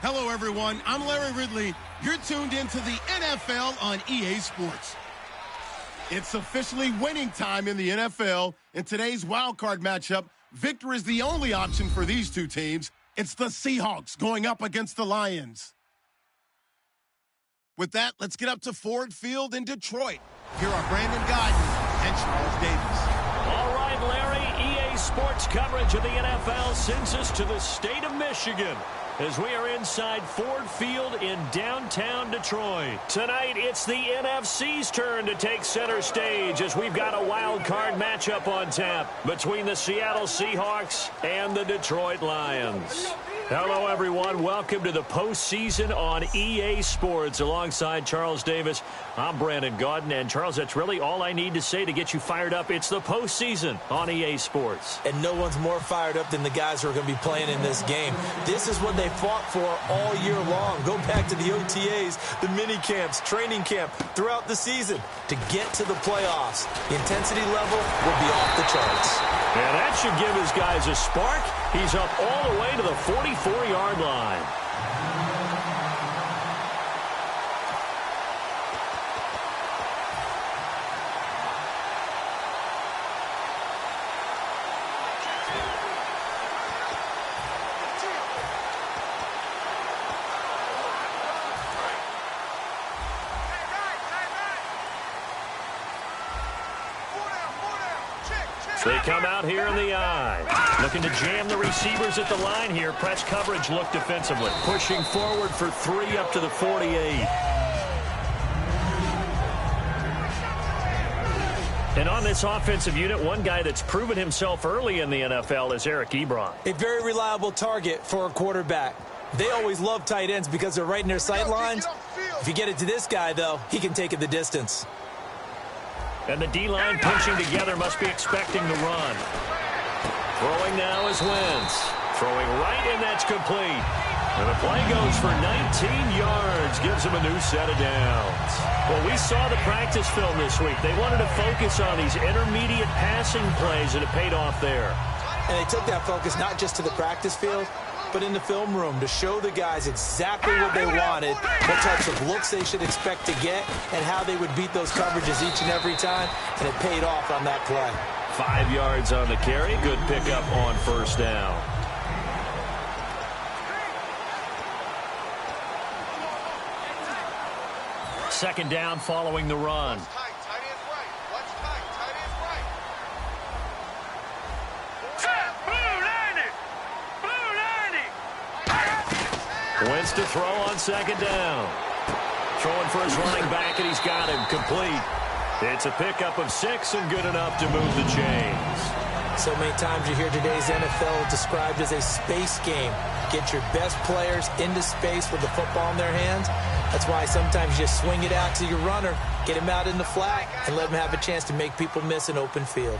Hello, everyone. I'm Larry Ridley. You're tuned into the NFL on EA Sports. It's officially winning time in the NFL. In today's wild card matchup, victory is the only option for these two teams. It's the Seahawks going up against the Lions. With that, let's get up to Ford Field in Detroit. Here are Brandon Gaudin and Charles Davis. All right, Larry, EA Sports coverage of the NFL sends us to the state of Michigan as we are inside Ford Field in downtown Detroit. Tonight, it's the NFC's turn to take center stage as we've got a wild card matchup on tap between the Seattle Seahawks and the Detroit Lions. Hello, everyone. Welcome to the postseason on EA Sports. Alongside Charles Davis, I'm Brandon Gaudin. And, Charles, that's really all I need to say to get you fired up. It's the postseason on EA Sports. And no one's more fired up than the guys who are going to be playing in this game. This is what they fought for all year long. Go back to the OTAs, the mini camps, training camp, throughout the season to get to the playoffs. The intensity level will be off the charts. And that should give his guys a spark. He's up all the way to the 44-yard line. They come out here in the eye. Looking to jam the receivers at the line here. Press coverage look defensively. Pushing forward for 3 up to the 48. And on this offensive unit, one guy that's proven himself early in the NFL is Eric Ebron. A very reliable target for a quarterback. They always love tight ends because they're right in their sight lines. If you get it to this guy, though, he can take it the distance. And the D-line pinching together, must be expecting the run. Throwing now is Wentz. Throwing right, and that's complete. And the play goes for 19 yards. Gives him a new set of downs. Well, we saw the practice film this week. They wanted to focus on these intermediate passing plays, and it paid off there. And they took that focus not just to the practice field, but in the film room to show the guys exactly what they wanted, what types of looks they should expect to get, and how they would beat those coverages each and every time, and it paid off on that play. 5 yards on the carry. Good pickup on first down. Second down following the run. Wentz to throw on second down. Throwing for his running back, and he's got him complete. It's a pickup of 6 and good enough to move the chains. So many times you hear today's NFL described as a space game. Get your best players into space with the football in their hands. That's why sometimes you swing it out to your runner, get him out in the flat, and let him have a chance to make people miss an open field.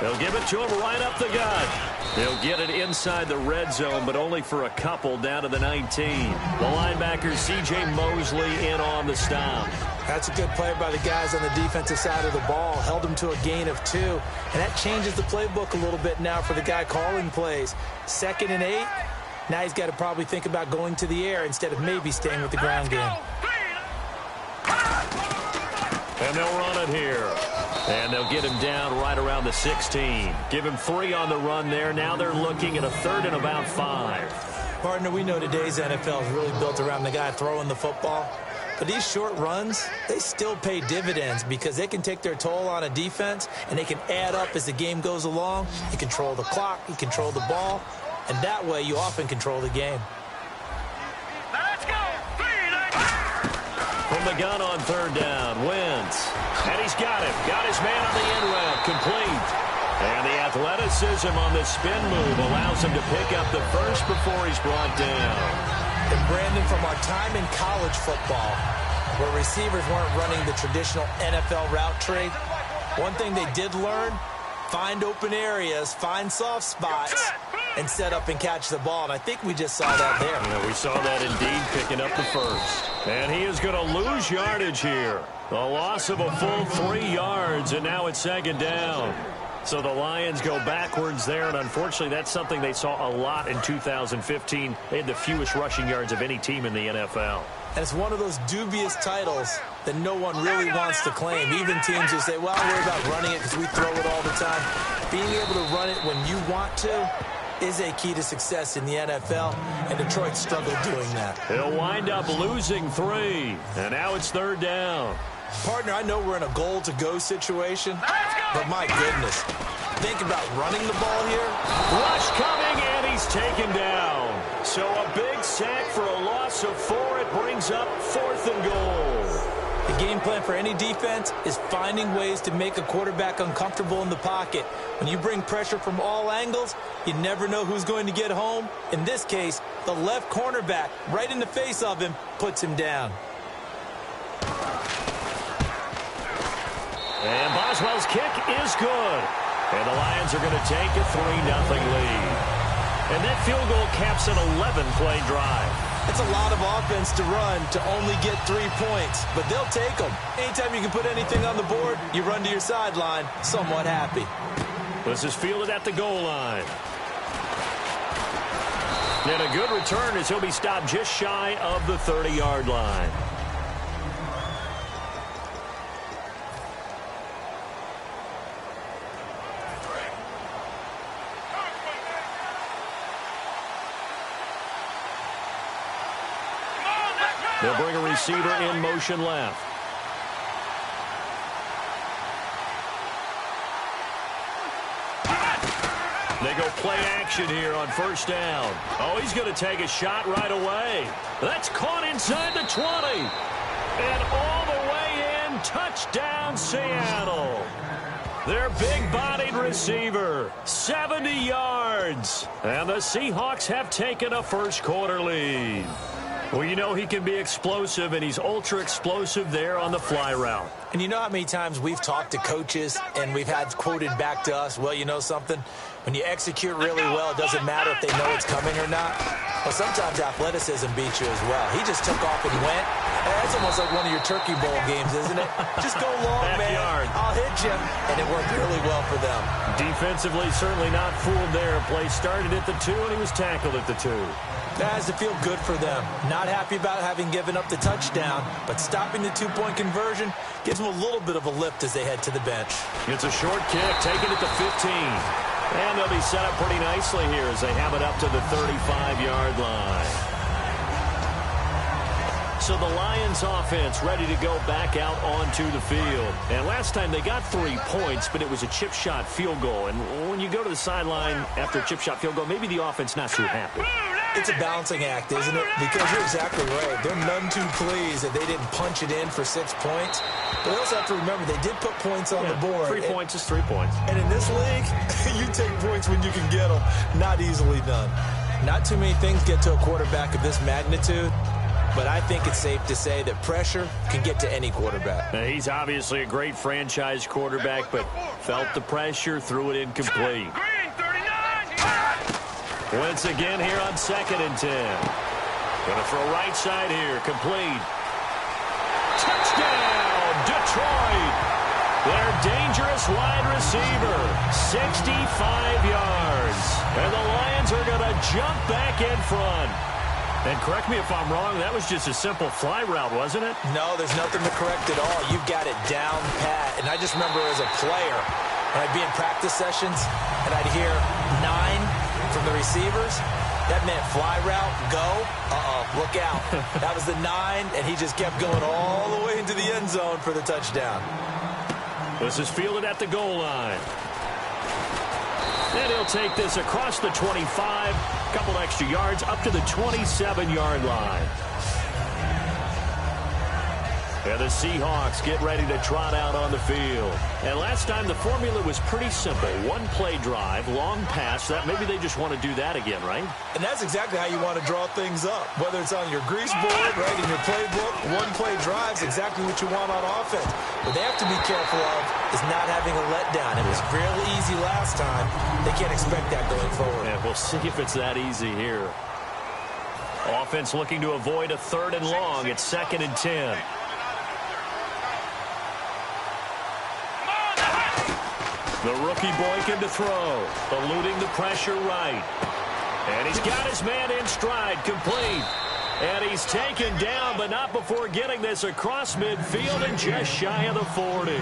They'll give it to him right up the gut. They'll get it inside the red zone, but only for a couple down to the 19. The linebacker, C.J. Mosley, in on the stop. That's a good play by the guys on the defensive side of the ball. Held him to a gain of 2. And that changes the playbook a little bit now for the guy calling plays. 2nd and 8. Now he's got to probably think about going to the air instead of maybe staying with the ground game. And they'll run it here. And they'll get him down right around the 16. Give him 3 on the run there. Now they're looking at a 3rd and about 5. Partner, we know today's NFL is really built around the guy throwing the football. But these short runs, they still pay dividends because they can take their toll on a defense, and they can add up as the game goes along. You control the clock, you control the ball, and that way you often control the game. Let's go! From the gun on 3rd down, Wentz. And he's got him. Got his man on the end route. Complete. And the athleticism on the spin move allows him to pick up the first before he's brought down. And Brandon, from our time in college football, where receivers weren't running the traditional NFL route tree, one thing they did learn, find open areas, find soft spots, and set up and catch the ball. And I think we just saw that there. Yeah, we saw that indeed, picking up the first. And he is going to lose yardage here. A loss of a full 3 yards, and now it's 2nd down. So the Lions go backwards there, and unfortunately that's something they saw a lot in 2015. They had the fewest rushing yards of any team in the NFL. And it's one of those dubious titles that no one really wants to claim. Even teams who say, well, we're about running it because we throw it all the time. Being able to run it when you want to is a key to success in the NFL, and Detroit struggled doing that. He'll wind up losing 3, and now it's 3rd down. Partner, I know we're in a goal-to-go situation, but my goodness, think about running the ball here. Rush coming, and he's taken down. So a big sack for a loss of 4. It brings up 4th and goal. The game plan for any defense is finding ways to make a quarterback uncomfortable in the pocket. When you bring pressure from all angles, you never know who's going to get home. In this case, the left cornerback, right in the face of him, puts him down. And Boswell's kick is good. And the Lions are going to take a 3-0 lead. And that field goal caps an 11-play drive. It's a lot of offense to run to only get 3 points, but they'll take them. Anytime you can put anything on the board, you run to your sideline somewhat happy. This is fielded at the goal line. And a good return as he'll be stopped just shy of the 30-yard line. They'll bring a receiver in motion left. They go play action here on 1st down. Oh, he's going to take a shot right away. That's caught inside the 20. And all the way in, touchdown Seattle. Their big-bodied receiver, 70 yards. And the Seahawks have taken a first-quarter lead. Well, you know he can be explosive, and he's ultra-explosive there on the fly route. And you know how many times we've talked to coaches and we've had quoted back to us, well, you know something? When you execute really well, it doesn't matter if they know it's coming or not. Well, sometimes athleticism beats you as well. He just took off and went. That's almost like one of your Turkey Bowl games, isn't it? Just go long, man. I'll hit you. And it worked really well for them. Defensively, certainly not fooled there. Play started at the 2, and he was tackled at the 2. That has to feel good for them. Not happy about having given up the touchdown, but stopping the 2-point conversion gives them a little bit of a lift as they head to the bench. It's a short kick, taken at the 15. And they'll be set up pretty nicely here as they have it up to the 35-yard line. So the Lions offense ready to go back out onto the field. And last time they got 3 points, but it was a chip shot field goal. And when you go to the sideline after a chip shot field goal, maybe the offense not too happy. It's a balancing act, isn't it? Because you're exactly right. They're none too pleased that they didn't punch it in for 6 points. But they also have to remember they did put points on the board. 3 points is 3 points. And in this league, you take points when you can get them. Not easily done. Not too many things get to a quarterback of this magnitude. But I think it's safe to say that pressure can get to any quarterback. Now, he's obviously a great franchise quarterback, but felt the pressure, threw it incomplete. Once again here on 2nd and 10. Going to throw right side here, complete. Touchdown, Detroit. Their dangerous wide receiver, 65 yards. And the Lions are going to jump back in front. And correct me if I'm wrong, that was just a simple fly route, wasn't it? No, there's nothing to correct at all. You've got it down pat. And I just remember as a player, when I'd be in practice sessions, and I'd hear 9 from the receivers, that meant fly route, go, look out. That was the 9, and he just kept going all the way into the end zone for the touchdown. This is fielded at the goal line. And he'll take this across the 25, couple extra yards, up to the 27-yard line. And the Seahawks get ready to trot out on the field. And last time the formula was pretty simple. 1-play drive, long pass. That maybe they just want to do that again, right? And that's exactly how you want to draw things up. Whether it's on your grease board, right, in your playbook, 1-play drive's exactly what you want on offense. What they have to be careful of is not having a letdown. It was real easy last time. They can't expect that going forward. And we'll see if it's that easy here. Offense looking to avoid a 3rd and long. It's 2nd and 10. The rookie Boykin to throw. Eluding the pressure right. And he's got his man in stride. Complete. And he's taken down, but not before getting this across midfield and just shy of the 40.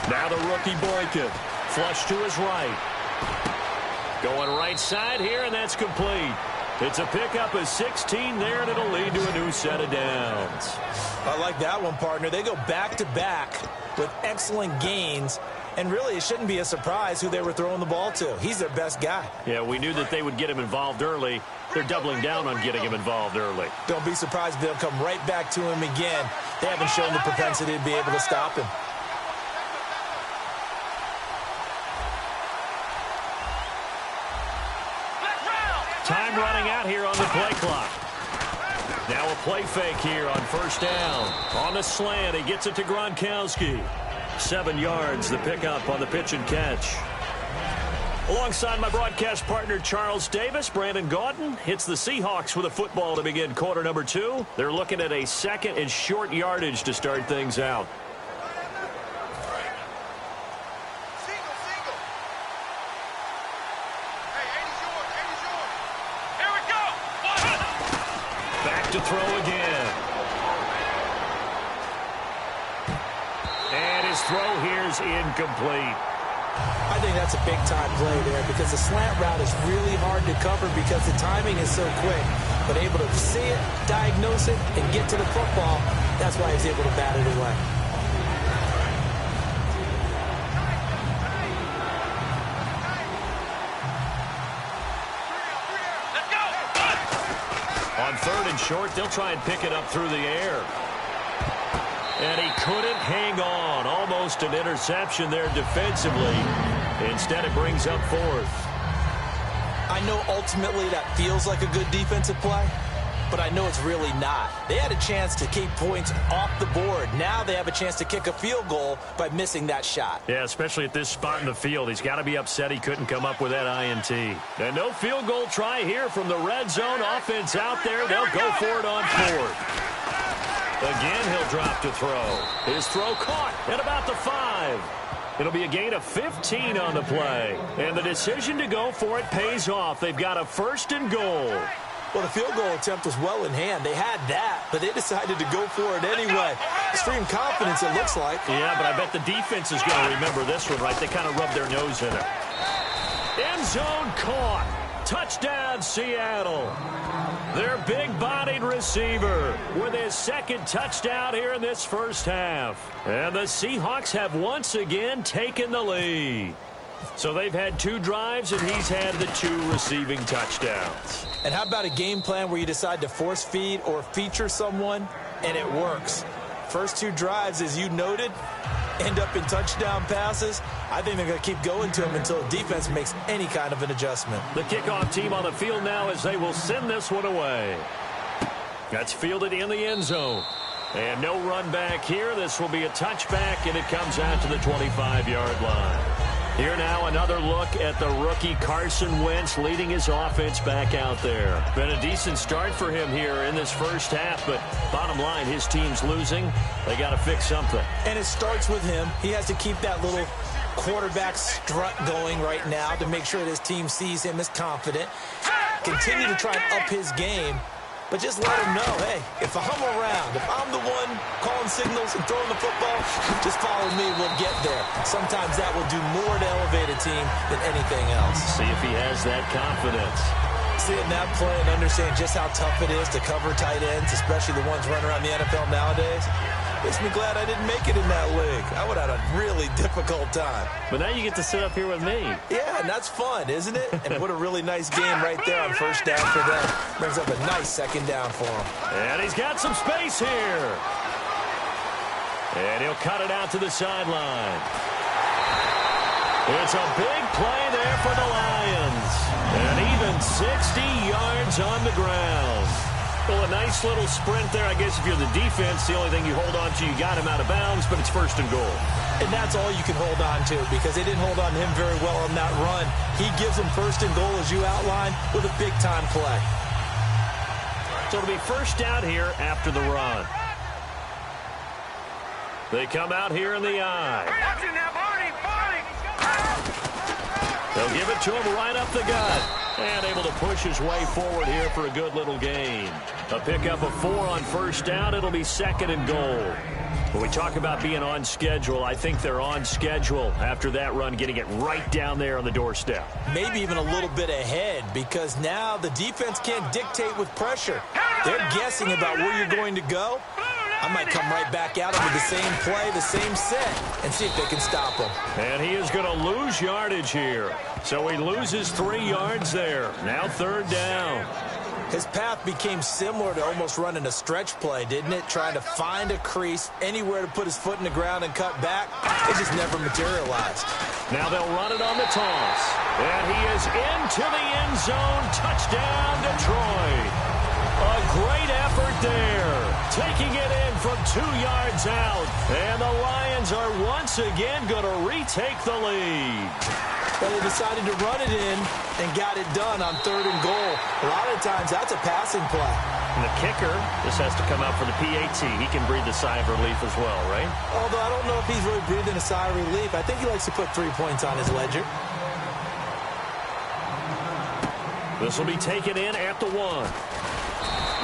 Now the rookie Boykin. Flush to his right. Going right side here, and that's complete. It's a pickup of 16 there, and it'll lead to a new set of downs. I like that one, partner. They go back-to-back with excellent gains, and really it shouldn't be a surprise who they were throwing the ball to. He's their best guy. Yeah, we knew that they would get him involved early. They're doubling down on getting him involved early. Don't be surprised if they'll come right back to him again. They haven't shown the propensity to be able to stop him. Time running out here on the play clock. Now a play fake here on first down. On the slant, he gets it to Gronkowski. 7 yards, the pickup on the pitch and catch. Alongside my broadcast partner, Charles Davis, Brandon Gaudin hits the Seahawks with a football to begin quarter number 2. They're looking at a second and short yardage to start things out. To throw again. And his throw here is incomplete. I think that's a big-time play there because the slant route is really hard to cover because the timing is so quick. But able to see it, diagnose it, and get to the football, that's why he's able to bat it away. On third and short, they'll try and pick it up through the air. And he couldn't hang on. Almost an interception there defensively. Instead, it brings up fourth. I know ultimately that feels like a good defensive play, but I know it's really not. They had a chance to keep points off the board. Now they have a chance to kick a field goal by missing that shot. Yeah, especially at this spot in the field. He's got to be upset he couldn't come up with that INT. And no field goal try here from the red zone. Offense out there. They'll go for it on fourth. Again, he'll drop to throw. His throw caught at about the 5. It'll be a gain of 15 on the play. And the decision to go for it pays off. They've got a first and goal. Well, the field goal attempt was well in hand. They had that, but they decided to go for it anyway. Extreme confidence, it looks like. Yeah, but I bet the defense is going to remember this one, right? They kind of rubbed their nose in it. End zone caught. Touchdown, Seattle. Their big-bodied receiver with his second touchdown here in this first half. And the Seahawks have once again taken the lead. So they've had 2 drives, and he's had the 2 receiving touchdowns. And how about a game plan where you decide to force feed or feature someone, and it works? First 2 drives, as you noted, end up in touchdown passes. I think they're going to keep going to them until the defense makes any kind of an adjustment. The kickoff team on the field now as they will send this one away. That's fielded in the end zone. And no run back here. This will be a touchback, and it comes out to the 25-yard line. Here now another look at the rookie Carson Wentz leading his offense back out there. Been a decent start for him here in this first half, but bottom line, his team's losing. They got to fix something. And it starts with him. He has to keep that little quarterback strut going right now to make sure that his team sees him as confident. Continue to try and up his game. But just let him know, hey, if I'm around, if I'm the one calling signals and throwing the football, just follow me, we'll get there. Sometimes that will do more to elevate a team than anything else. See if he has that confidence. Seeing that play and understand just how tough it is to cover tight ends, especially the ones running around the NFL nowadays, makes me glad I didn't make it in that league. I would have had a really difficult time. But now you get to sit up here with me. Yeah, and that's fun, isn't it? And what a really nice game right there on first down for them. Brings up a nice second down for him. And he's got some space here. And he'll cut it out to the sideline. It's a big play there for the Lions. And even 60 yards on the ground. Well, a nice little sprint there. I guess if you're the defense, the only thing you hold on to, you got him out of bounds, but it's first and goal. And that's all you can hold on to because they didn't hold on to him very well on that run. He gives them first and goal, as you outlined, with a big-time play. So it'll be first down here after the run. They come out here in the I. They'll give it to him right up the gut. And able to push his way forward here for a good little gain. A pickup of 4 on first down. It'll be 2nd and goal. When we talk about being on schedule, I think they're on schedule after that run, getting it right down there on the doorstep. Maybe even a little bit ahead, because now the defense can't dictate with pressure. They're guessing about where you're going to go. I might come right back at him with the same play, the same set, and see if they can stop him. And he is going to lose yardage here. So he loses 3 yards there. Now 3rd down. His path became similar to almost running a stretch play, didn't it? Trying to find a crease, anywhere to put his foot in the ground and cut back. It just never materialized. Now they'll run it on the toss. And he is into the end zone. Touchdown, Detroit. A great effort there. Taking it in from 2 yards out. And the Lions are once again going to retake the lead. But they decided to run it in and got it done on 3rd and goal. A lot of times that's a passing play. And the kicker just has to come out for the PAT. He can breathe a sigh of relief as well, right? Although I don't know if he's really breathing a sigh of relief. I think he likes to put 3 points on his ledger. This will be taken in at the 1.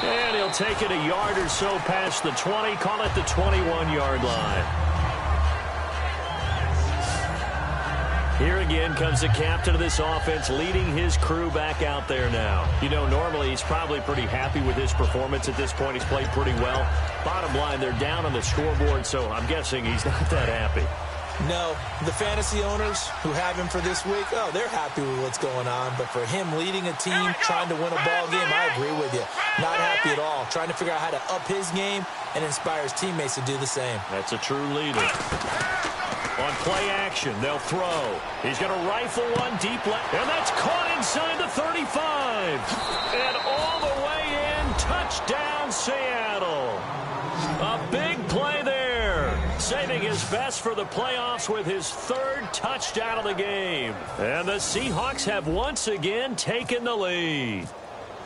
And he'll take it a yard or so past the 20. Call it the 21-yard line. Here again comes the captain of this offense, leading his crew back out there now. You know, normally he's probably pretty happy with his performance at this point. He's played pretty well. Bottom line, they're down on the scoreboard, so I'm guessing he's not that happy. No, the fantasy owners who have him for this week, oh, they're happy with what's going on. But for him leading a team, trying to win a ball game, I agree with you. Not happy at all. Trying to figure out how to up his game and inspire his teammates to do the same. That's a true leader. On play action, they'll throw. He's going to rifle one deep left, and that's caught inside the 35. And all the way in, touchdown Seattle. A big play there. Saving his best for the playoffs with his 3rd touchdown of the game. And the Seahawks have once again taken the lead.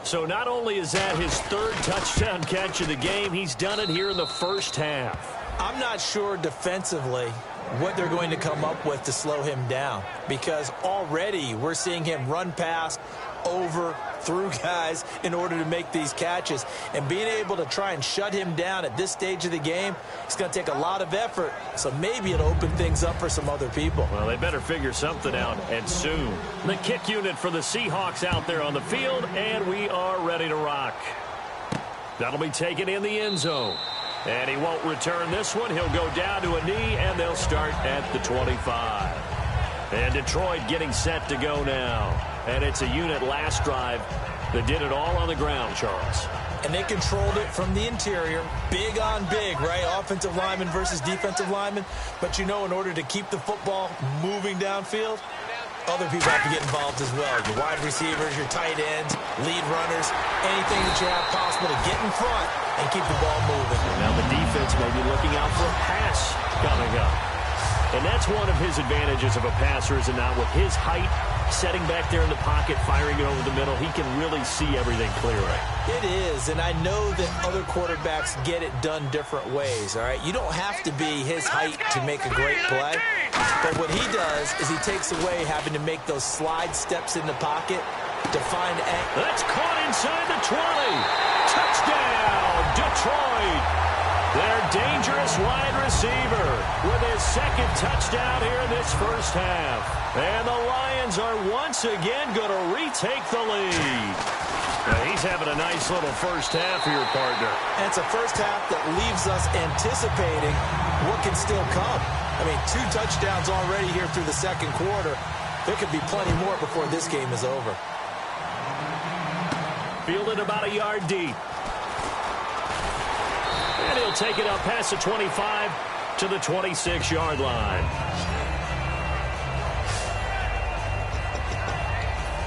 So not only is that his 3rd touchdown catch of the game, he's done it here in the first half. I'm not sure defensively what they're going to come up with to slow him down, because already we're seeing him run past, over, through guys in order to make these catches. And being able to try and shut him down at this stage of the game, it's going to take a lot of effort. So maybe it'll open things up for some other people. Well, they better figure something out, and soon. The kick unit for the Seahawks out there on the field, and we are ready to rock. That'll be taken in the end zone. And he won't return this one. He'll go down to a knee, and they'll start at the 25. And Detroit getting set to go now. And it's a unit last drive that did it all on the ground, Charles. And they controlled it from the interior. Big on big, right? Offensive lineman versus defensive lineman. But you know, in order to keep the football moving downfield, other people have to get involved as well. Your wide receivers, your tight ends, lead runners, anything that you have possible to get in front and keep the ball moving. Now the defense may be looking out for a pass coming up. And that's one of his advantages of a passer, is it not? With his height, setting back there in the pocket, firing it over the middle, he can really see everything clearly. It is, and I know that other quarterbacks get it done different ways, all right? You don't have to be his height to make a great play. But what he does is he takes away having to make those slide steps in the pocket to find... That's caught inside the 20. Touchdown, Detroit. Their dangerous wide receiver with his 2nd touchdown here in this first half. And the Lions are once again going to retake the lead. Now, he's having a nice little first half for your partner. And it's a first half that leaves us anticipating what can still come. I mean, 2 touchdowns already here through the 2nd quarter. There could be plenty more before this game is over. Fielded about a yard deep. And he'll take it up past the 25 to the 26-yard line.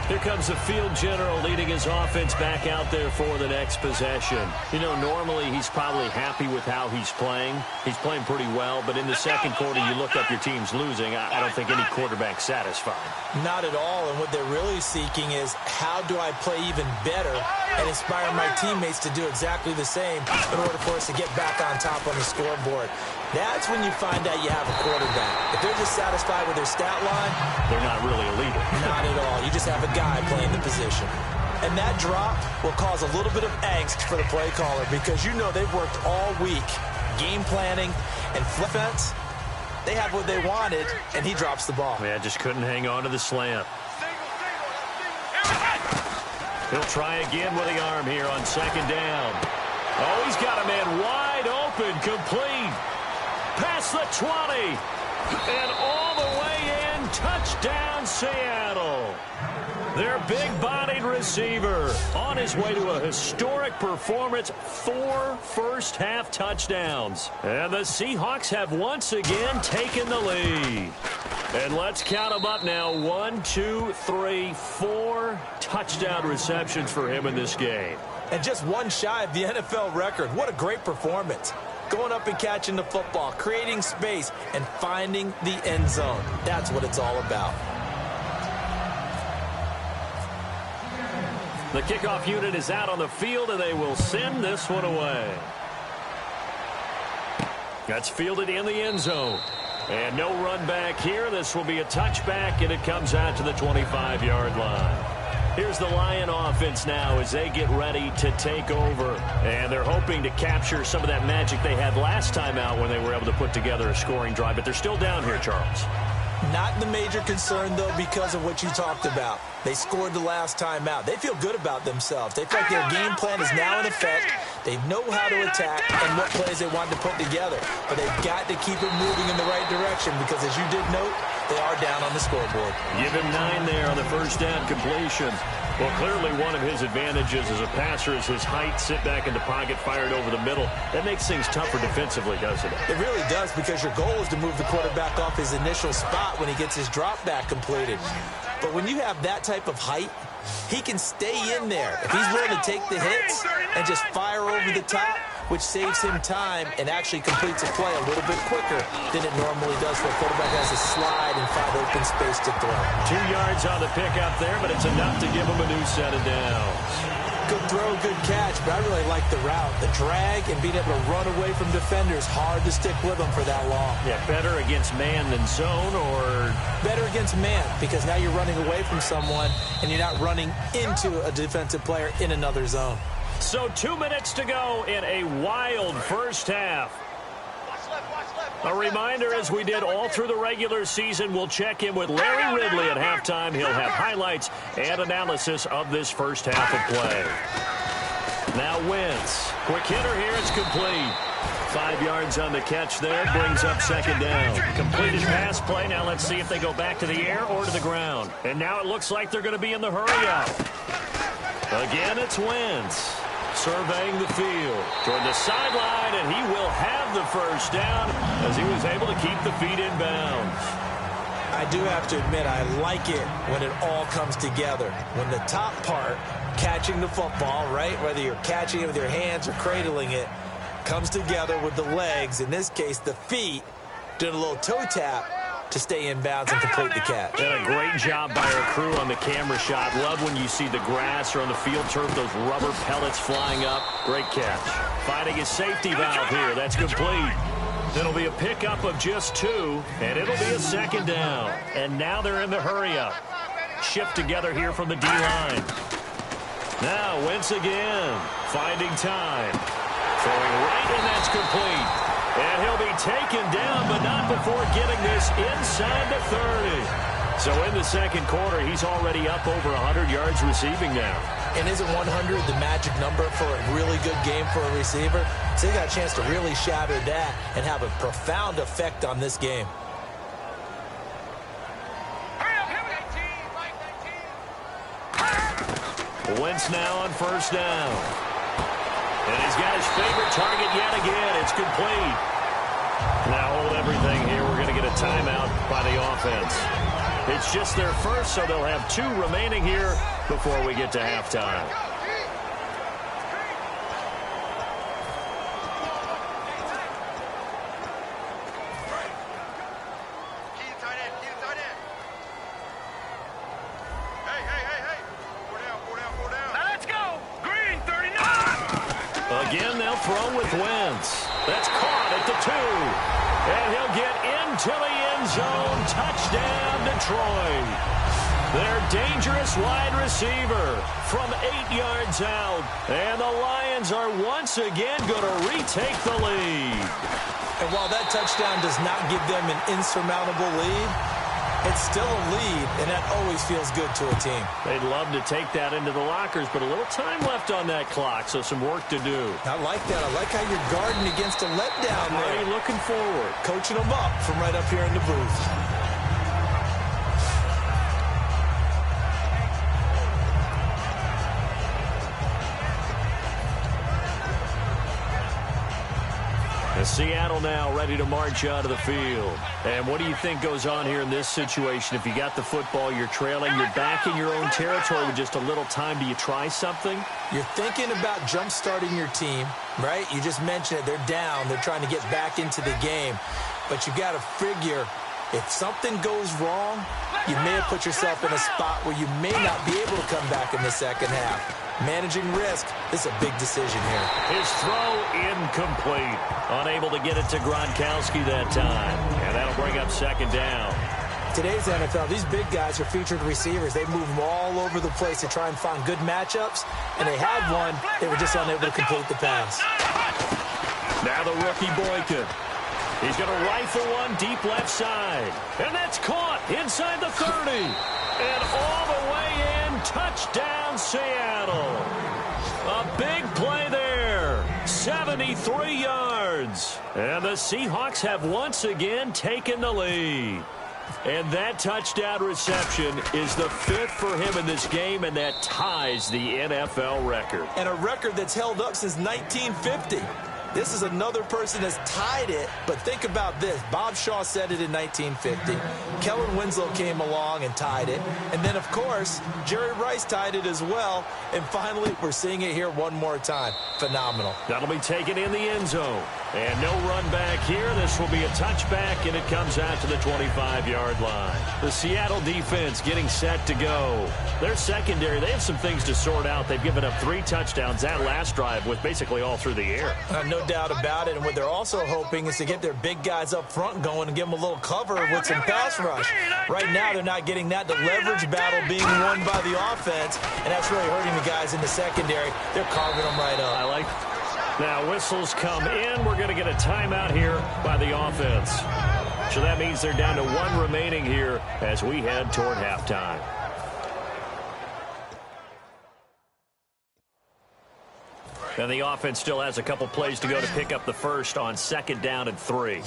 Here comes the field general leading his offense back out there for the next possession. You know, normally he's probably happy with how he's playing. He's playing pretty well, but in the 2nd quarter, you look up your team's losing. I don't think any quarterback's satisfied. Not at all, and what they're really seeking is, how do I play even better and inspire my teammates to do exactly the same in order for us to get back on top on the scoreboard. That's when you find out you have a quarterback. If they're just satisfied with their stat line, they're not really a leader. Not at all. You just have a guy playing the position. And that drop will cause a little bit of angst for the play caller because you know they've worked all week game planning and defense. They had what they wanted, and he drops the ball. Yeah, just couldn't hang on to the slant. He'll try again with the arm here on second down. Oh, he's got a man wide open, complete. Past the 20. And all the way in, touchdown Seattle. Their big-bodied receiver on his way to a historic performance, 4 first-half touchdowns. And the Seahawks have once again taken the lead. And let's count them up now. 1, 2, 3, 4 touchdown receptions for him in this game. And just one shy of the NFL record. What a great performance. Going up and catching the football, creating space, and finding the end zone. That's what it's all about. The kickoff unit is out on the field, and they will send this one away. That's fielded in the end zone. And no run back here. This will be a touchback, and it comes out to the 25-yard line. Here's the Lion offense now as they get ready to take over. And they're hoping to capture some of that magic they had last time out when they were able to put together a scoring drive. But they're still down here, Charles. Not the major concern, though, because of what you talked about. They scored the last time out. They feel good about themselves. They feel like their game plan is now in effect. They know how to attack and what plays they want to put together. But they've got to keep it moving in the right direction because, as you did note, they are down on the scoreboard. Give him 9 there on the first down completion. Well, clearly one of his advantages as a passer is his height, sit back in the pocket, fired over the middle. That makes things tougher defensively, doesn't it? It really does because your goal is to move the quarterback off his initial spot when he gets his drop back completed. But when you have that type of height, he can stay in there. If he's willing to take the hits and just fire over the top, which saves him time and actually completes a play a little bit quicker than it normally does where a quarterback has to slide and find open space to throw. 2 yards on the pickup there, but it's enough to give him a new set of downs. Good throw, good catch, but I really like the route. The drag and being able to run away from defenders, hard to stick with them for that long. Yeah, better against man than zone, or? Better against man, because now you're running away from someone and you're not running into a defensive player in another zone. So 2 minutes to go in a wild first half. A reminder, as we did all through the regular season, we'll check in with Larry Ridley at halftime. He'll have highlights and analysis of this first half of play. Now Wentz. Quick hitter here. It's complete. 5 yards on the catch there. Brings up second down. Completed pass play. Now let's see if they go back to the air or to the ground. And now it looks like they're going to be in the hurry-up. Again, it's Wentz. Surveying the field toward the sideline, and he will have the first down as he was able to keep the feet in bounds. I do have to admit, I like it when it all comes together. When the top part, catching the football, right, whether you're catching it with your hands or cradling it, comes together with the legs, in this case the feet, doing a little toe tap to stay in bounds and complete the catch. And a great job by our crew on the camera shot. Love when you see the grass or on the field turf, those rubber pellets flying up. Great catch. Finding his safety valve here. That's complete. It'll be a pickup of just 2, and it'll be a second down. And now they're in the hurry-up. Shift together here from the D-line. Now Wentz again. Finding time. Throwing right, and that's complete. And he'll be taken down, but not before getting this inside the 30. So in the second quarter, he's already up over 100 yards receiving now. And isn't 100 the magic number for a really good game for a receiver? So they got a chance to really shatter that and have a profound effect on this game. Wentz now on first down. And he's got his favorite target yet again. It's complete. Now hold everything here. We're going to get a timeout by the offense. It's just their first, so they'll have 2 remaining here before we get to halftime. Hey. 4 down. Now let's go. Green. They'll throw with Wentz. That's caught at the 2. And he'll get into the end zone. Touchdown, Detroit. Their dangerous wide receiver from 8 yards out. And the Lions are once again going to retake the lead. And while that touchdown does not give them an insurmountable lead, it's still a lead, and that always feels good to a team. They'd love to take that into the lockers, but a little time left on that clock, so some work to do. I like that. I like how you're guarding against a letdown there. Already looking forward. Coaching them up from right up here in the booth. Seattle now ready to march out of the field. And what do you think goes on here in this situation? If you got the football, you're trailing, you're back in your own territory with just a little time. Do you try something? You're thinking about jump-starting your team, right? You just mentioned it. They're down. They're trying to get back into the game. But you got to figure, if something goes wrong, you may have put yourself in a spot where you may not be able to come back in the second half. Managing risk, this is a big decision here. His throw incomplete. Unable to get it to Gronkowski that time. And that'll bring up second down. Today's NFL, these big guys are featured receivers. They move them all over the place to try and find good matchups. And they had one. They were just unable to complete the pass. Now the rookie Boykin. He's going to rifle one deep left side. And that's caught inside the 30. And all the way in. Touchdown, Seattle. A big play there. 73 yards. And the Seahawks have once again taken the lead. And that touchdown reception is the 5th for him in this game, and that ties the NFL record. And a record that's held up since 1950. This is another person that's tied it, but think about this. Bob Shaw said it in 1950. Kellen Winslow came along and tied it. And then, of course, Jerry Rice tied it as well. And finally, we're seeing it here one more time. Phenomenal. That'll be taken in the end zone. And no run back here. This will be a touchback, and it comes out to the 25-yard line. The Seattle defense getting set to go. Their secondary, they have some things to sort out. They've given up 3 touchdowns that last drive with basically all through the air. No doubt about it. And what they're also hoping is to get their big guys up front going and give them a little cover with some pass rush. Right now, they're not getting that. The leverage battle being won by the offense, and that's really hurting the guys in the secondary. They're carving them right up. I like Now, whistles come in. We're going to get a timeout here by the offense. So that means they're down to 1 remaining here as we head toward halftime. And the offense still has a couple plays to go to pick up the first on 2nd down and 3.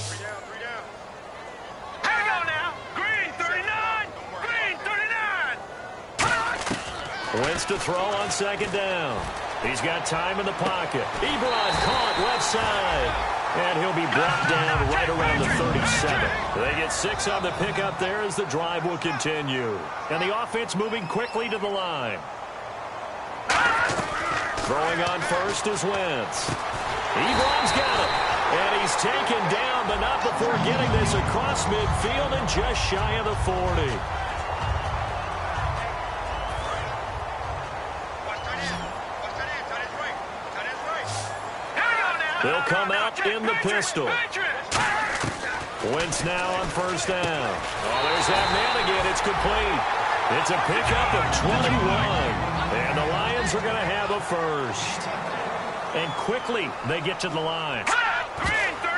Wentz to throw on 2nd down. He's got time in the pocket. Ebron caught left side. And he'll be brought down right around the 37. They get 6 on the pickup there as the drive will continue. And the offense moving quickly to the line. Throwing on first is Wentz. Ebron's got him. And he's taken down, but not before getting this across midfield and just shy of the 40. They'll come out in the pistol. Wentz now on 1st down. Oh, there's that man again. It's complete. It's a pickup of 21. And the Lions are going to have a first. And quickly they get to the line.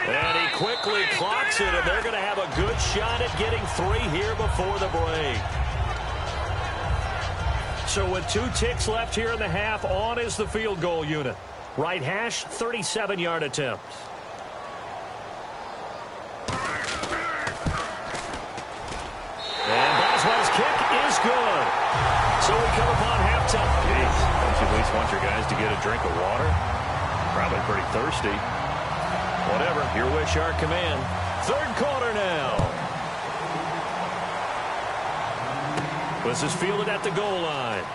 And he quickly clocks it, and they're going to have a good shot at getting 3 here before the break. So with 2 ticks left here in the half, on is the field goal unit. Right hash, 37-yard attempt. And Boswell's kick is good. So we come upon halftime. Jeez, don't you at least want your guys to get a drink of water? Probably pretty thirsty. Whatever, your wish, our command. 3rd quarter now. This is fielded at the goal line.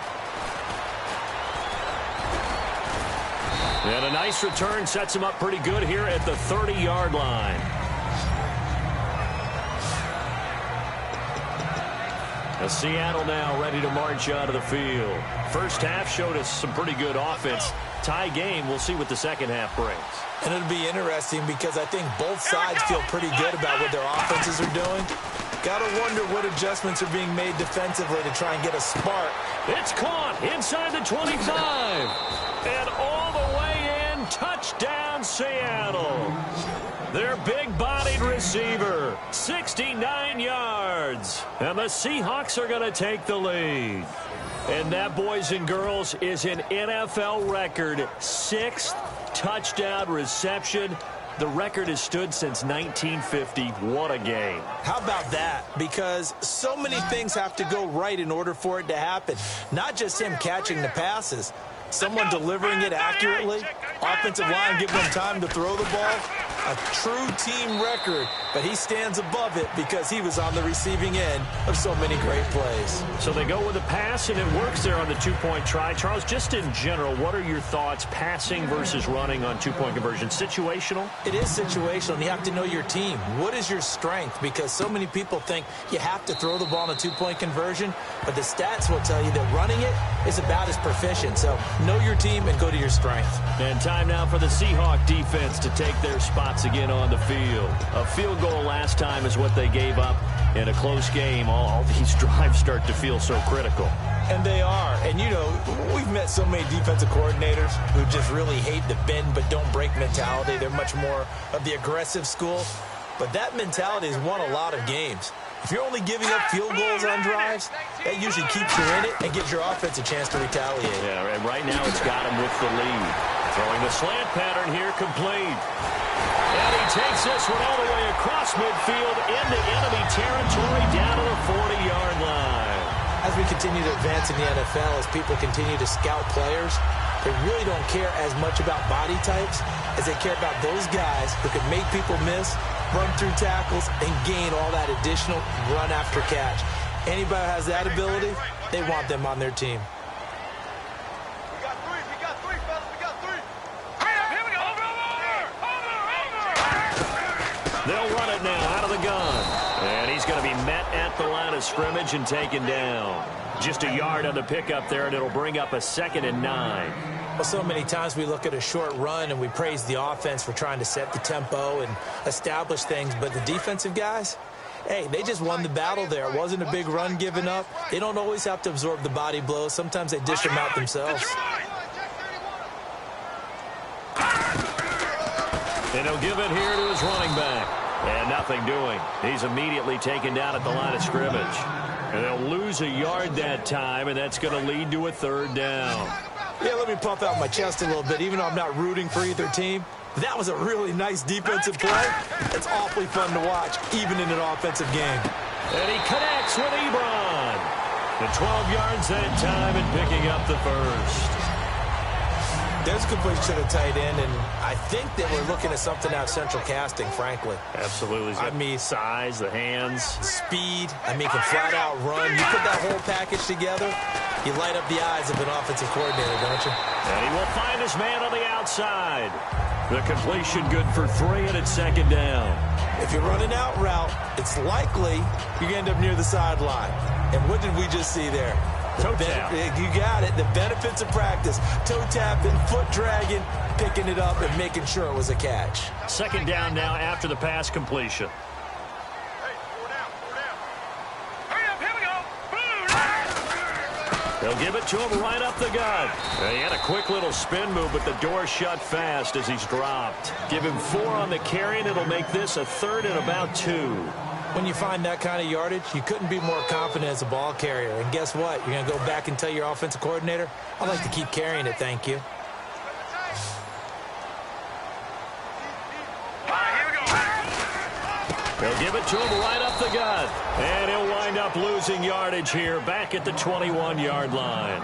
And a nice return sets him up pretty good here at the 30-yard line. Seattle now ready to march out of the field. First half showed us some pretty good offense. tie game. We'll see what the second half brings. And it'll be interesting because I think both sides feel pretty good about what their offenses are doing. Got to wonder what adjustments are being made defensively to try and get a spark. It's caught inside the 25. And all the way in, touchdown Seattle. Their big-bodied receiver, 69 yards. And the Seahawks are going to take the lead. And that, boys and girls, is an NFL record 6th touchdown reception. The record has stood since 1950. What a game. How about that? Because so many things have to go right in order for it to happen. Not just him catching the passes. Someone delivering it accurately. Offensive line giving them time to throw the ball. A true team record, but he stands above it because he was on the receiving end of so many great plays. So they go with a pass, and it works there on the two-point try. Charles, just in general, what are your thoughts passing versus running on two-point conversion? Situational? It is situational, and you have to know your team. What is your strength? Because so many people think you have to throw the ball in a two-point conversion, but the stats will tell you that running it is about as proficient. So know your team and go to your strength. And time now for the Seahawk defense to take their spots again on the field. A field goal last time is what they gave up in a close game. All these drives start to feel so critical. And they are. And, you know, we've met so many defensive coordinators who just really hate the bend but don't break mentality. They're much more of the aggressive school. But that mentality has won a lot of games. If you're only giving up field goals on drives, that usually keeps you in it and gives your offense a chance to retaliate. Yeah, and right now it's got him with the lead. Throwing the slant pattern here, complete. And he takes this one all the way across midfield into enemy territory down to the 40-yard line. As we continue to advance in the NFL, as people continue to scout players, they really don't care as much about body types as they care about those guys who can make people miss, run through tackles, and gain all that additional run after catch. Anybody who has that ability, they want them on their team. They'll run it now out of the gun. And he's going to be met at the line of scrimmage and taken down. Just a yard on the pickup there, and it'll bring up a 2nd and 9. Well, so many times we look at a short run and we praise the offense for trying to set the tempo and establish things. But the defensive guys, hey, they just won the battle there. It wasn't a big run given up. They don't always have to absorb the body blows. Sometimes they dish them out themselves. And he'll give it here to his running back. And nothing doing. He's immediately taken down at the line of scrimmage. And they'll lose a yard that time, and that's going to lead to a 3rd down. Yeah, let me puff out my chest a little bit, even though I'm not rooting for either team. That was a really nice defensive play. It's awfully fun to watch, even in an offensive game. And he connects with Ebron. The 12 yards that time and picking up the first. There's a completion to the tight end, and I think that we're looking at something out of central casting, frankly. Absolutely. I mean, size, the hands. Speed. I mean, can flat out run. You put that whole package together, you light up the eyes of an offensive coordinator, don't you? And he will find his man on the outside. The completion good for 3, and it's 2nd down. If you're running out route, it's likely you're going to end up near the sideline. And what did we just see there? Toe tap. You got it. The benefits of practice. Toe tapping, foot dragging, picking it up, and making sure it was a catch. 2nd down now after the pass completion. They'll give it to him right up the gut. He had a quick little spin move, but the door shut fast as he's dropped. Give him 4 on the carry, and it'll make this a 3rd and about 2. When you find that kind of yardage, you couldn't be more confident as a ball carrier. And guess what? You're going to go back and tell your offensive coordinator, I'd like to keep carrying it, thank you. They'll give it to him right up the gut. And he'll wind up losing yardage here back at the 21-yard line.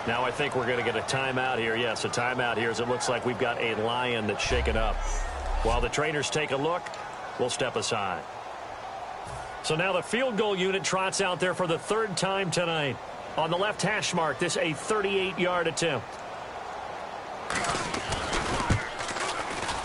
Now I think we're going to get a timeout here. Yes, a timeout here as it looks like we've got a Lion that's shaken up. While the trainers take a look, we'll step aside. So now the field goal unit trots out there for the 3rd time tonight. On the left hash mark, this a 38-yard attempt.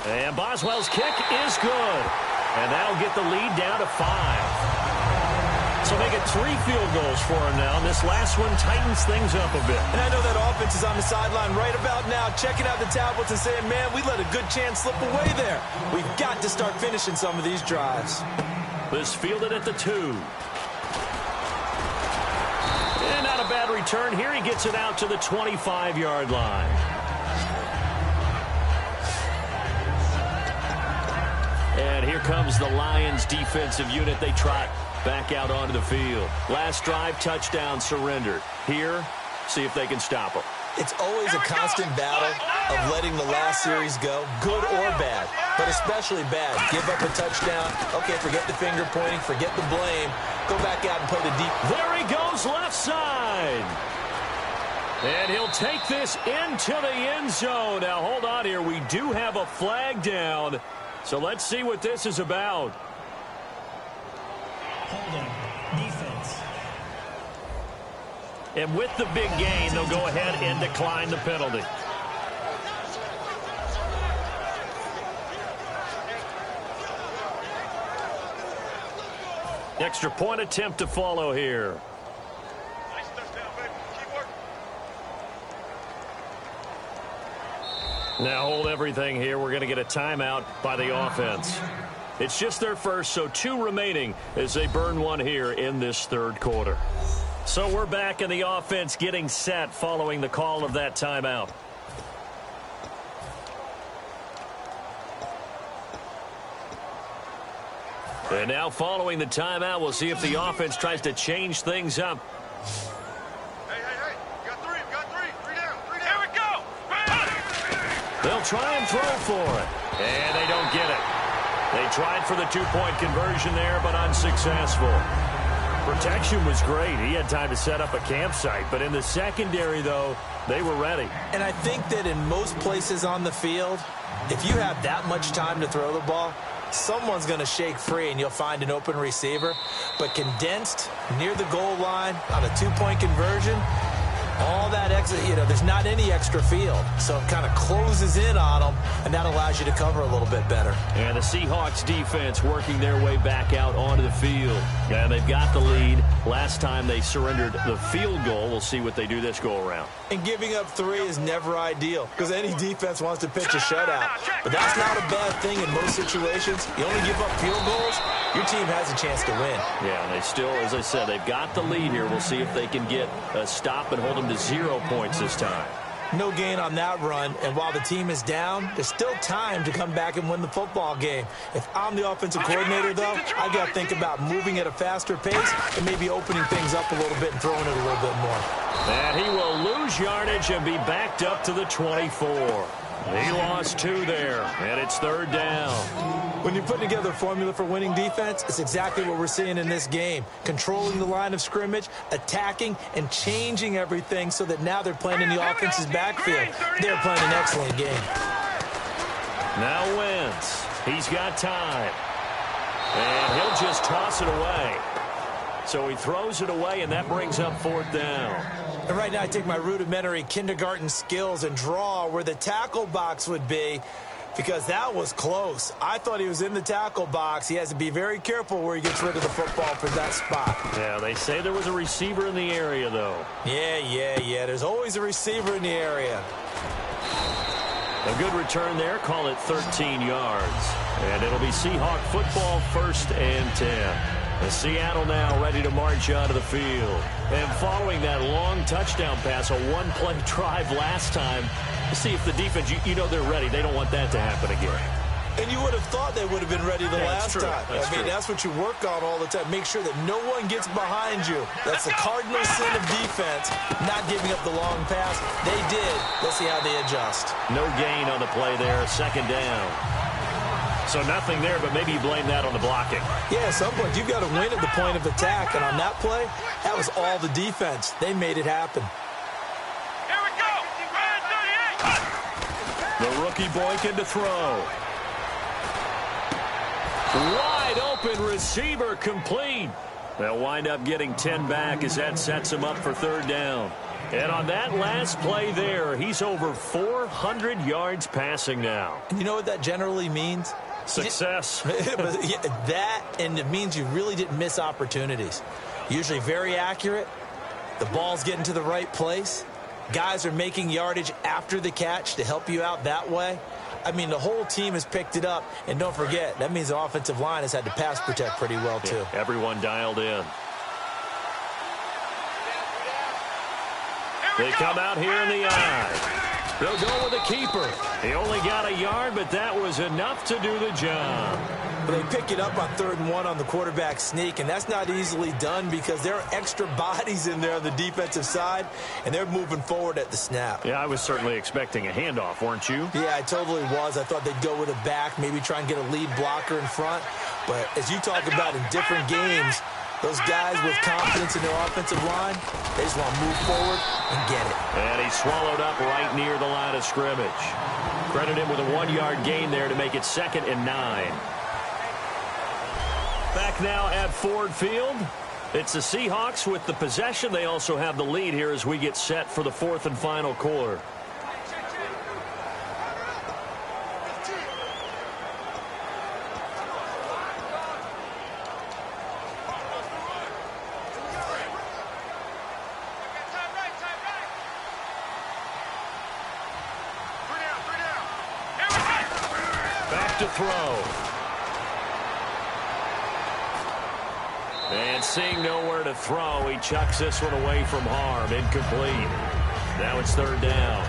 And Boswell's kick is good. And that'll get the lead down to 5. So make it 3 field goals for him now. And this last one tightens things up a bit. And I know that offense is on the sideline right about now, checking out the tablets and saying, man, we let a good chance slip away there. We've got to start finishing some of these drives. This fielded at the 2. And not a bad return here. He gets it out to the 25-yard line. And here comes the Lions defensive unit. They trot back out onto the field. Last drive, touchdown surrendered. Here, see if they can stop them. It's always a constant battle of letting the last series go, good or bad, but especially bad. Give up a touchdown. Okay, forget the finger pointing, forget the blame. Go back out and play the deep. There he goes, left side. And he'll take this into the end zone. Now, hold on here. We do have a flag down. So let's see what this is about. Holding. Defense. And with the big gain, they'll go ahead and decline the penalty. Extra point attempt to follow here. Nice touchdown, baby. Keep working. Now hold everything here. We're going to get a timeout by the offense. It's just their first, so 2 remaining as they burn one here in this third quarter. So we're back in the offense getting set following the call of that timeout. And now following the timeout, we'll see if the offense tries to change things up. Hey. You got 3. You got 3. 3 down. 3 down. Here we go. They'll try and throw for it. And they don't get it. They tried for the 2-point conversion there, but unsuccessful. Protection was great. He had time to set up a campsite. But in the secondary, though, they were ready. And I think that in most places on the field, if you have that much time to throw the ball, someone's going to shake free and you'll find an open receiver. But condensed near the goal line on a 2-point conversion, all that extra, there's not any extra field. So it kind of closes in on them, and that allows you to cover a little bit better. And the Seahawks defense working their way back out onto the field. And they've got the lead. Last time they surrendered the field goal. We'll see what they do this go around. And giving up 3 is never ideal because any defense wants to pitch a shutout. But that's not a bad thing in most situations. You only give up field goals, your team has a chance to win. Yeah, and they still, as I said, they've got the lead here. We'll see if they can get a stop and hold them to 0 points this time. No gain on that run, and while the team is down, there's still time to come back and win the football game. If I'm the offensive coordinator, though, I got to think about moving at a faster pace and maybe opening things up a little bit and throwing it a little bit more. And he will lose yardage and be backed up to the 24. He lost 2 there, and it's 3rd down. When you're putting together a formula for winning defense, it's exactly what we're seeing in this game. Controlling the line of scrimmage, attacking, and changing everything so that now they're playing in the offense's backfield. They're playing an excellent game. Now Wentz. He's got time. And he'll just toss it away. So he throws it away, and that brings up 4th down. And right now I take my rudimentary kindergarten skills and draw where the tackle box would be, because that was close. I thought he was in the tackle box. He has to be very careful where he gets rid of the football for that spot. Yeah, they say there was a receiver in the area, though. Yeah. There's always a receiver in the area. A good return there. Call it 13 yards. And it'll be Seahawk football, 1st and 10. And Seattle now ready to march out of the field. And following that long touchdown pass, a 1-play drive last time, see if the defense, you know they're ready. They don't want that to happen again. And you would have thought they would have been ready the last time. That's what you work on all the time. Make sure that no one gets behind you. That's the cardinal sin of defense, not giving up the long pass. They did. Let's see how they adjust. No gain on the play there, 2nd down. So nothing there, but maybe you blame that on the blocking. Yeah, at some point, you've got to win at the point of attack. And on that play, that was all the defense. They made it happen. Here we go. The rookie Boykin to throw. Wide open receiver complete. They'll wind up getting 10 back as that sets him up for 3rd down. And on that last play there, he's over 400 yards passing now. And you know what that generally means? Success. That, and it means you really didn't miss opportunities. Usually very accurate. The ball's getting to the right place. Guys are making yardage after the catch to help you out that way. I mean, the whole team has picked it up. And don't forget, that means the offensive line has had to pass protect pretty well, too. Yeah, everyone dialed in. They come out here in the eye. They'll go with the keeper. He only got a yard, but that was enough to do the job. They pick it up on 3rd and 1 on the quarterback sneak, and that's not easily done because there are extra bodies in there on the defensive side, and they're moving forward at the snap. Yeah, I was certainly expecting a handoff, weren't you? Yeah, I totally was. I thought they'd go with a back, maybe try and get a lead blocker in front. But as you talk about in different games, those guys with confidence in their offensive line, they just want to move forward and get it. And he swallowed up right near the line of scrimmage. Credit him with a 1-yard gain there to make it 2nd and 9. Back now at Ford Field. It's the Seahawks with the possession. They also have the lead here as we get set for the 4th and final quarter. Back to throw. And seeing nowhere to throw, he chucks this one away from harm. Incomplete. Now it's 3rd down.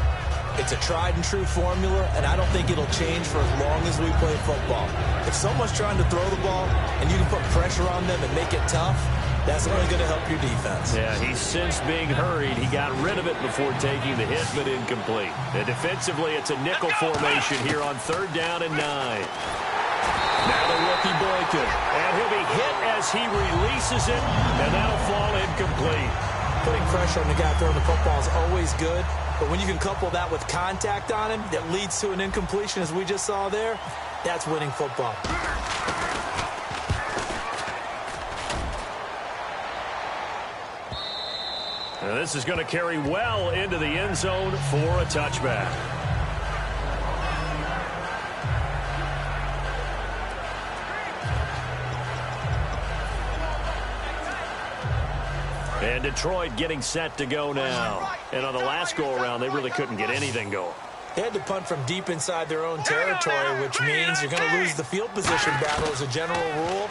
It's a tried-and-true formula, and I don't think it'll change for as long as we play football. If someone's trying to throw the ball and you can put pressure on them and make it tough, that's only going to help your defense. Yeah, he's since being hurried. He got rid of it before taking the hit, but incomplete. And defensively, it's a nickel formation here on 3rd down and 9. Now the rookie Boykin. And he'll be hit as he releases it, and that'll fall incomplete. Putting pressure on the guy throwing the football is always good, but when you can couple that with contact on him that leads to an incompletion, as we just saw there, that's winning football. And this is going to carry well into the end zone for a touchback. And Detroit getting set to go now. And on the last go-around, they really couldn't get anything going. They had to punt from deep inside their own territory, which means you're going to lose the field position battle as a general rule.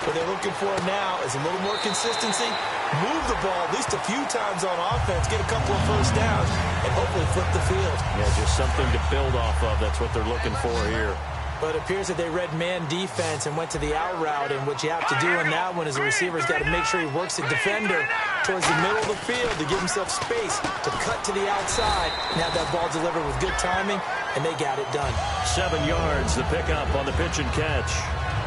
What they're looking for now is a little more consistency, move the ball at least a few times on offense, get a couple of first downs, and hopefully flip the field. Yeah, just something to build off of. That's what they're looking for here. But it appears that they read man defense and went to the out route, and what you have to do in that one is the receiver's got to make sure he works the defender towards the middle of the field to give himself space to cut to the outside and have that ball delivered with good timing, and they got it done. 7 yards, the pickup on the pitch and catch.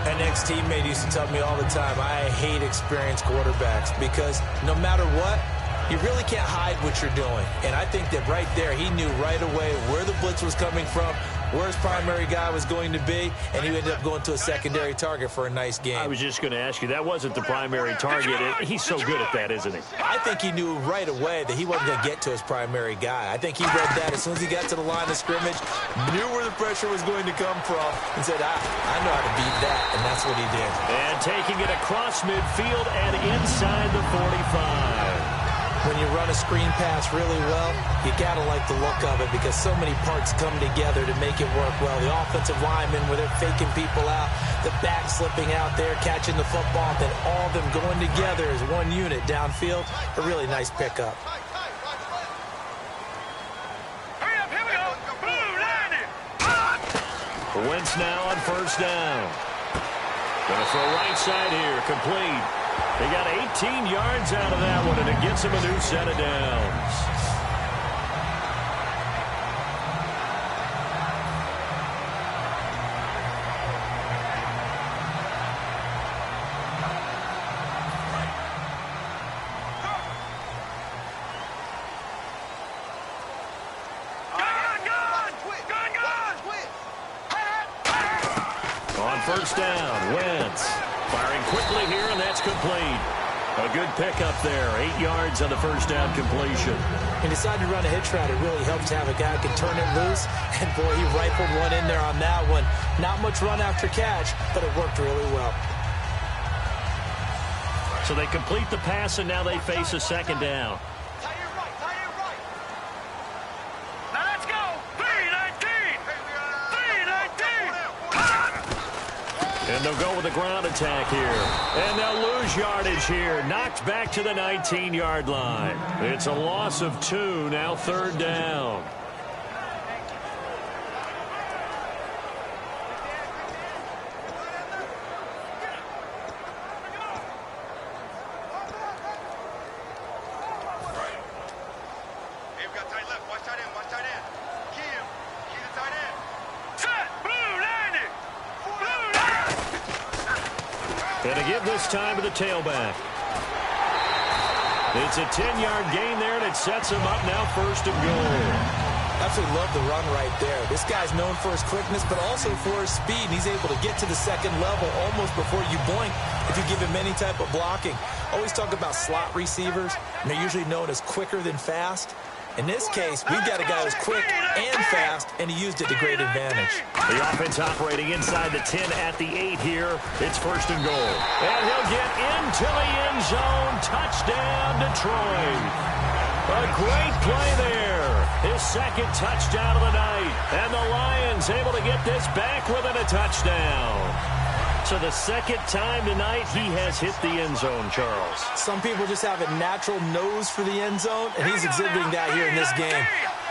An ex-teammate used to tell me all the time, I hate experienced quarterbacks because no matter what, you really can't hide what you're doing. And I think that right there, he knew right away where the blitz was coming from, where his primary guy was going to be, and he ended up going to a secondary target for a nice game. I was just going to ask you, that wasn't the primary target. He's so good at that, isn't he? I think he knew right away that he wasn't going to get to his primary guy. I think he read that as soon as he got to the line of scrimmage, knew where the pressure was going to come from, and said, I know how to beat that, and that's what he did. And taking it across midfield and inside the 45. When you run a screen pass really well, you got to like the look of it because so many parts come together to make it work well. The offensive linemen, where they're faking people out, the back slipping out there, catching the football, then all of them going together as one unit downfield. A really nice pickup. Hurry up, here we go. Blue, line it. Wentz now on first down. Going to throw right side here, complete. They got 18 yards out of that one, and it gets him a new set of downs. On first down, Wentz. Firing quickly here, and that's complete. A good pickup there. 8 yards on the first down completion. He decided to run a hitch route. It really helps to have a guy who can turn it loose. And, boy, he rifled one in there on that one. Not much run after catch, but it worked really well. So they complete the pass, and now they face a second down. Tie it right. Now let's go. 3-19. 3-19. And they'll go with a ground attack here. And they'll lose yardage here. Knocked back to the 19-yard line. It's a loss of 2, now third down. And to give this time to the tailback. It's a 10-yard gain there, and it sets him up now first and goal. Absolutely love the run right there. This guy's known for his quickness, but also for his speed. And he's able to get to the second level almost before you blink if you give him any type of blocking. Always talk about slot receivers, and they're usually known as quicker than fast. In this case, we've got a guy who's quick and fast, and he used it to great advantage. The offense operating inside the 10 at the 8 here. It's first and goal. And he'll get into the end zone. Touchdown, Detroit. A great play there. His second touchdown of the night. And the Lions able to get this back within a touchdown. So the second time tonight he has hit the end zone, Charles. Some people just have a natural nose for the end zone, and he's exhibiting that here in this game.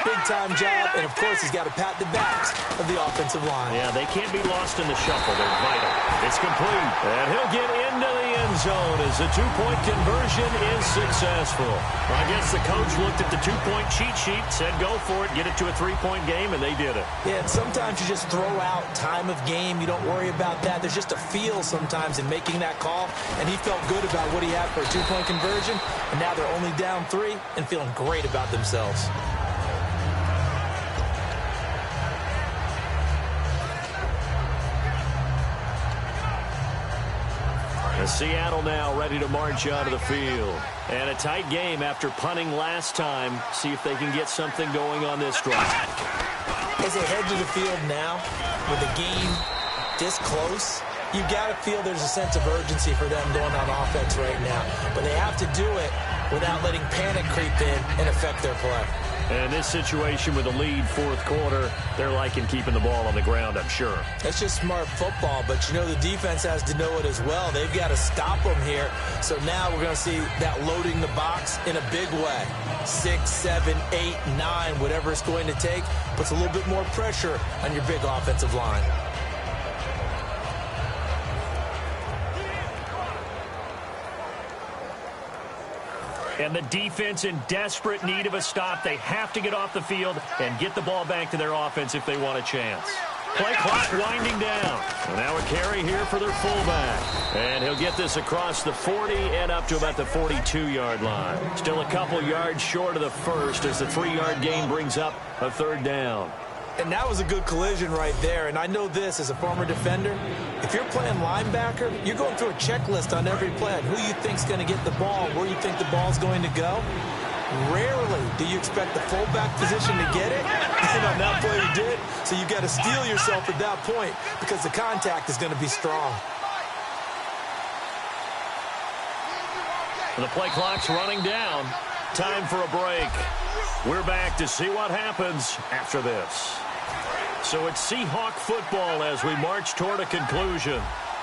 Big-time job, and, of course, he's got to pat the backs of the offensive line. Yeah, they can't be lost in the shuffle. They're vital. It's complete, and he'll get into the end zone as the two-point conversion is successful. Well, I guess the coach looked at the two-point cheat sheet, said go for it, get it to a three-point game, and they did it. Yeah, and sometimes you just throw out time of game. You don't worry about that. There's just a feel sometimes in making that call, and he felt good about what he had for a two-point conversion, and now they're only down 3 and feeling great about themselves. Seattle now ready to march out of the field. And a tight game after punting last time. See if they can get something going on this drive. As they head to the field now, with the game this close, you've got to feel there's a sense of urgency for them going on offense right now. But they have to do it without letting panic creep in and affect their play. And this situation with a lead fourth quarter, they're liking keeping the ball on the ground, I'm sure. That's just smart football, but you know the defense has to know it as well. They've got to stop them here. So now we're going to see that loading the box in a big way. 6, 7, 8, 9, whatever it's going to take, puts a little bit more pressure on your big offensive line. And the defense in desperate need of a stop. They have to get off the field and get the ball back to their offense if they want a chance. Play clock winding down. And now a carry here for their fullback. And he'll get this across the 40 and up to about the 42-yard line. Still a couple yards short of the first as the 3-yard gain brings up a third down. And that was a good collision right there. And I know this as a former defender. If you're playing linebacker, you're going through a checklist on every play on who you think's going to get the ball, where you think the ball's going to go. Rarely do you expect the fullback position to get it. And on that play he did. So you've got to steel yourself at that point because the contact is going to be strong. The play clock's running down. Time for a break. We're back to see what happens after this. So it's Seahawk football as we march toward a conclusion.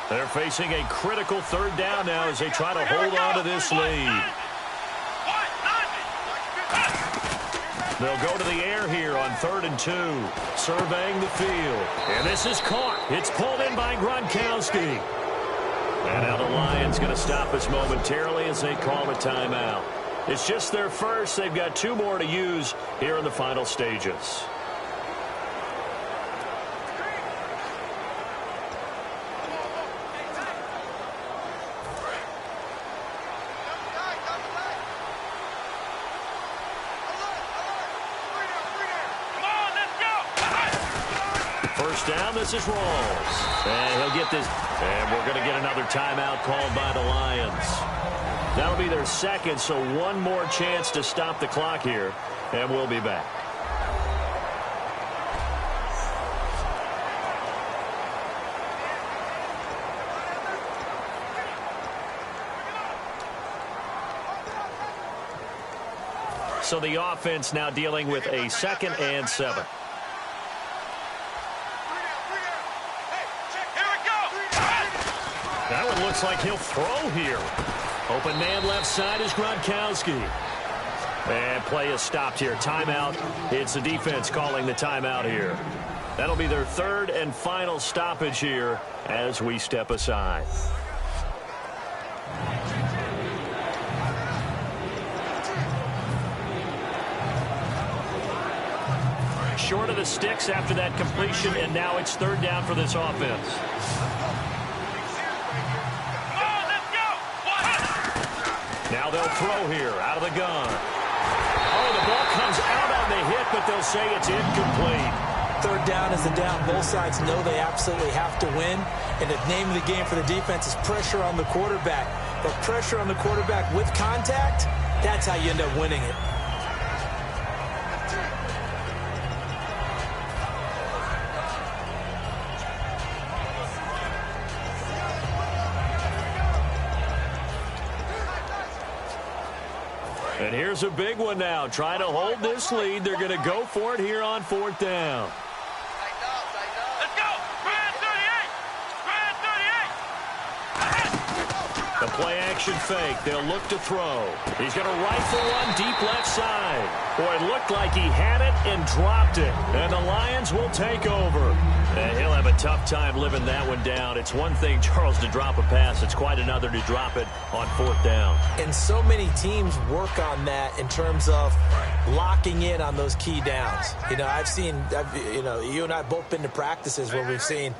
They're facing a critical third down now as they try to hold on to this lead. They'll go to the air here on 3rd and 2, surveying the field. And this is caught. It's pulled in by Gronkowski. And now the Lions going to stop us momentarily as they call a timeout. It's just their first. They've got 2 more to use here in the final stages. First down, this is Rawls. And he'll get this. And we're going to get another timeout called by the Lions. That'll be their second, so one more chance to stop the clock here, and we'll be back. So the offense now dealing with a 2nd and 7. That one looks like he'll throw here. Open man left side is Gronkowski. And play is stopped here. Timeout. It's the defense calling the timeout here. That'll be their 3rd and final stoppage here as we step aside. Short of the sticks after that completion, and now it's 3rd down for this offense. Now they'll throw here out of the gun. Oh, the ball comes out on the hit, but they'll say it's incomplete. 3rd down is the down. Both sides know they absolutely have to win. And the name of the game for the defense is pressure on the quarterback. But pressure on the quarterback with contact, that's how you end up winning it. And here's a big one now. Trying to hold this lead. They're going to go for it here on 4th down. Let's go! Grand 38! The play action fake. They'll look to throw. He's going to rifle one deep left side. Boy, it looked like he had it and dropped it. And the Lions will take over. And he'll have a tough time living that one down. It's one thing, Charles, to drop a pass. It's quite another to drop it on 4th down. And so many teams work on that in terms of locking in on those key downs. You know, you and I both been to practices where we've seen,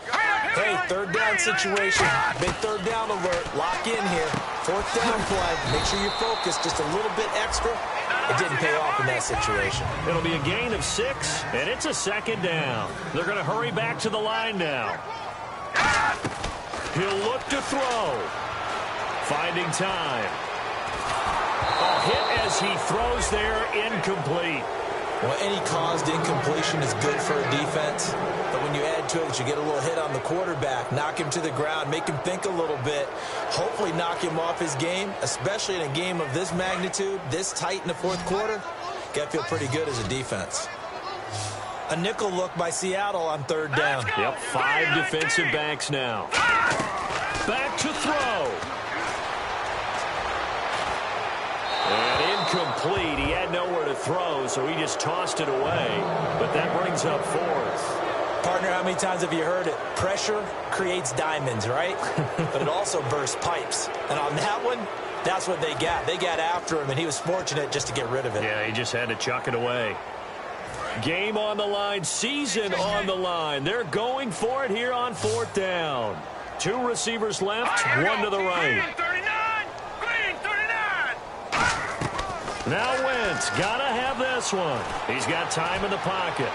hey, 3rd down situation, big 3rd down alert, lock in here, 4th down play, make sure you focus just a little bit extra. It didn't pay off in that situation. It'll be a gain of 6, and it's a 2nd down. They're going to hurry back to the line now. He'll look to throw. Finding time. A hit as he throws there, incomplete. Well, any caused incompletion is good for a defense. But when you add to it that you get a little hit on the quarterback, knock him to the ground, make him think a little bit, hopefully knock him off his game, especially in a game of this magnitude, this tight in the 4th quarter, got to feel pretty good as a defense. A nickel look by Seattle on 3rd down. Yep, 5 defensive backs now. Back to throw. And incomplete. He had nowhere to throw, so he just tossed it away. But that brings up 4th. Partner, how many times have you heard it? Pressure creates diamonds, right? But it also bursts pipes. And on that one, that's what they got. They got after him, and he was fortunate just to get rid of it. Yeah, he just had to chuck it away. Game on the line, season on the line. They're going for it here on 4th down. 2 receivers left, one to the right. Green 39! Now Wentz, gotta have this one. He's got time in the pocket.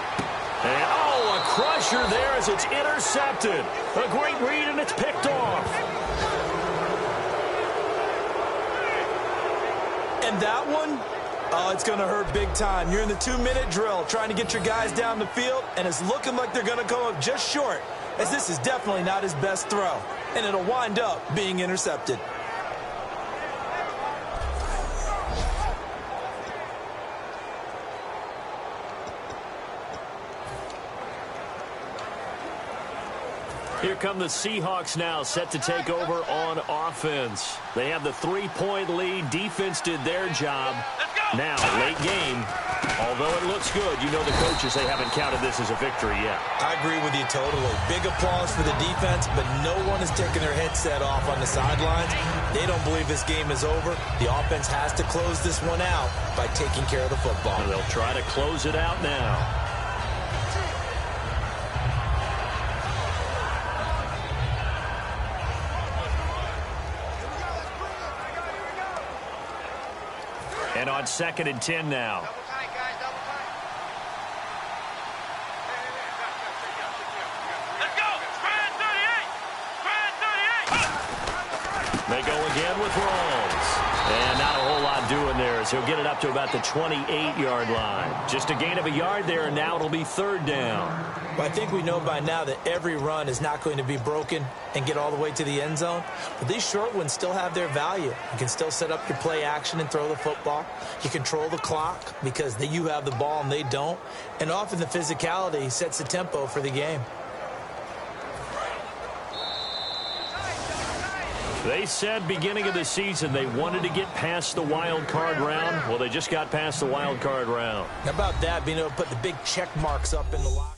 And, a crusher there as it's intercepted. A great read, and it's picked off. And that one, it's going to hurt big time. You're in the 2-minute drill trying to get your guys down the field, and it's looking like they're going to come up just short, as this is definitely not his best throw, and it'll wind up being intercepted. Here come the Seahawks now, set to take over on offense. They have the 3-point lead. Defense did their job. Now, late game, although it looks good, you know the coaches, they haven't counted this as a victory yet. I agree with you totally. Big applause for the defense, but no one is taking their headset off on the sidelines. They don't believe this game is over. The offense has to close this one out by taking care of the football. And they'll try to close it out now. And on 2nd and 10 now. Double tight, guys, double tight. Let's go! Grand 38! Grand 38! They go again with Rolls. And not a whole lot doing there, so he'll get it up to about the 28-yard line. Just a gain of a yard there, and now it'll be third down. Well, I think we know by now that every run is not going to be broken and get all the way to the end zone. But these short ones still have their value. You can still set up your play action and throw the football. You control the clock because you have the ball and they don't. And often the physicality sets the tempo for the game. They said beginning of the season they wanted to get past the wild card round. Well, they just got past the wild card round. How about that, being able to put the big check marks up in the locker?